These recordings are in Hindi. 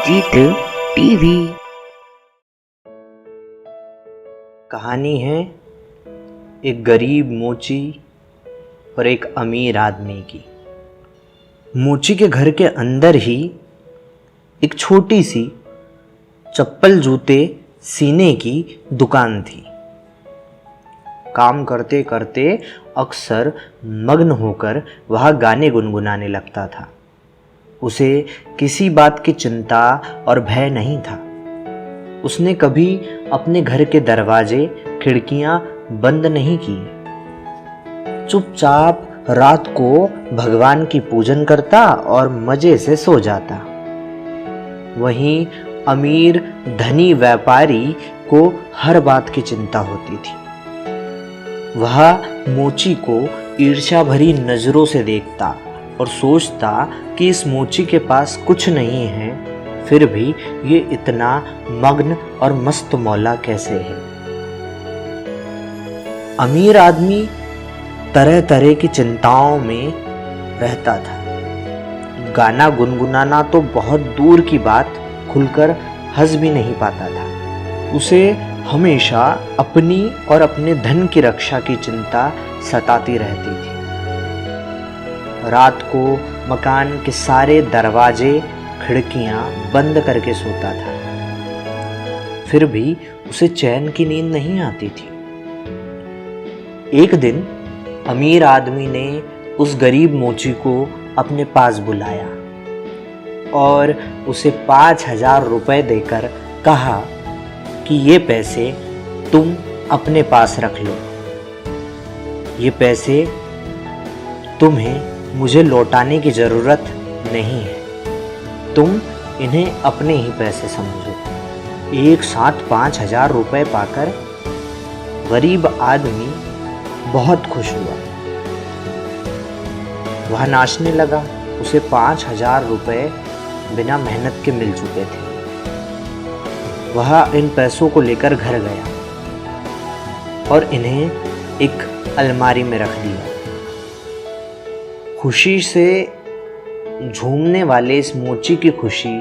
जीत टीवी। कहानी है एक गरीब मोची और एक अमीर आदमी की। मोची के घर के अंदर ही एक छोटी सी चप्पल जूते सीने की दुकान थी। काम करते करते अक्सर मग्न होकर वह गाने गुनगुनाने लगता था। उसे किसी बात की चिंता और भय नहीं था। उसने कभी अपने घर के दरवाजे खिड़कियां बंद नहीं किए। चुपचाप रात को भगवान की पूजन करता और मजे से सो जाता। वहीं अमीर धनी व्यापारी को हर बात की चिंता होती थी। वह मोची को ईर्ष्या भरी नजरों से देखता और सोचता कि इस मोची के पास कुछ नहीं है, फिर भी ये इतना मग्न और मस्त मौला कैसे है। अमीर आदमी तरह तरह की चिंताओं में रहता था। गाना गुनगुनाना तो बहुत दूर की बात, खुलकर हंस भी नहीं पाता था। उसे हमेशा अपनी और अपने धन की रक्षा की चिंता सताती रहती थी। रात को मकान के सारे दरवाजे खिड़कियां बंद करके सोता था, फिर भी उसे चैन की नींद नहीं आती थी। एक दिन अमीर आदमी ने उस गरीब मोची को अपने पास बुलाया और उसे 5,000 रुपए देकर कहा कि ये पैसे तुम अपने पास रख लो। ये पैसे तुम्हें मुझे लौटाने की ज़रूरत नहीं है, तुम इन्हें अपने ही पैसे समझो। एक साथ 5,000 रुपए पाकर गरीब आदमी बहुत खुश हुआ। वह नाचने लगा। उसे 5,000 रुपए बिना मेहनत के मिल चुके थे। वह इन पैसों को लेकर घर गया और इन्हें एक अलमारी में रख दिया। खुशी से झूमने वाले इस मोची की खुशी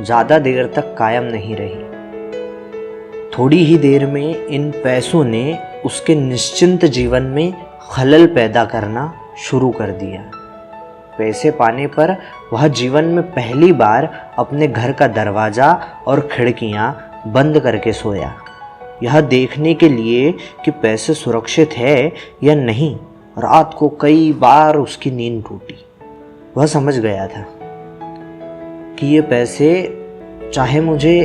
ज़्यादा देर तक कायम नहीं रही। थोड़ी ही देर में इन पैसों ने उसके निश्चिंत जीवन में खलल पैदा करना शुरू कर दिया। पैसे पाने पर वह जीवन में पहली बार अपने घर का दरवाज़ा और खिड़कियां बंद करके सोया, यह देखने के लिए कि पैसे सुरक्षित है या नहीं। रात को कई बार उसकी नींद टूटी। वह समझ गया था कि ये पैसे चाहे मुझे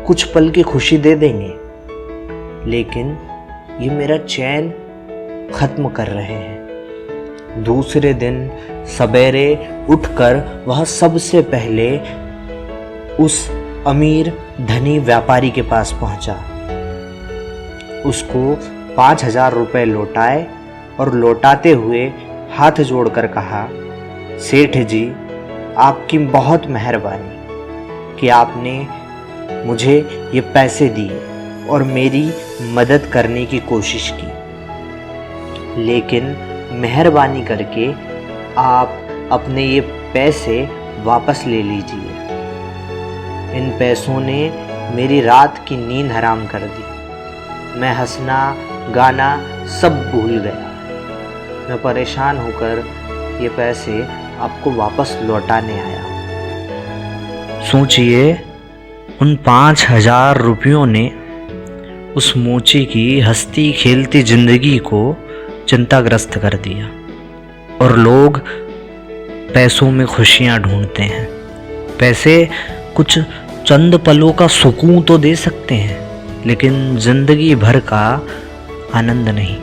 कुछ पल की खुशी दे देंगे, लेकिन ये मेरा चैन खत्म कर रहे हैं। दूसरे दिन सवेरे उठकर वह सबसे पहले उस अमीर धनी व्यापारी के पास पहुंचा। उसको 5,000 रुपए लौटाए और लौटाते हुए हाथ जोड़कर कहा, सेठ जी, आपकी बहुत मेहरबानी कि आपने मुझे ये पैसे दिए और मेरी मदद करने की कोशिश की, लेकिन मेहरबानी करके आप अपने ये पैसे वापस ले लीजिए। इन पैसों ने मेरी रात की नींद हराम कर दी। मैं हंसना गाना सब भूल गया। मैं परेशान होकर ये पैसे आपको वापस लौटाने आया हूँ। सोचिए, उन 5,000 रुपयों ने उस मोची की हंसती खेलती जिंदगी को चिंताग्रस्त कर दिया। और लोग पैसों में खुशियाँ ढूंढते हैं। पैसे कुछ चंद पलों का सुकून तो दे सकते हैं, लेकिन जिंदगी भर का आनंद नहीं।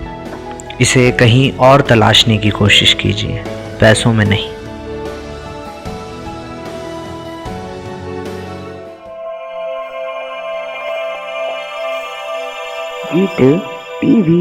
इसे कहीं और तलाशने की कोशिश कीजिए, पैसों में नहीं। जीत टीवी।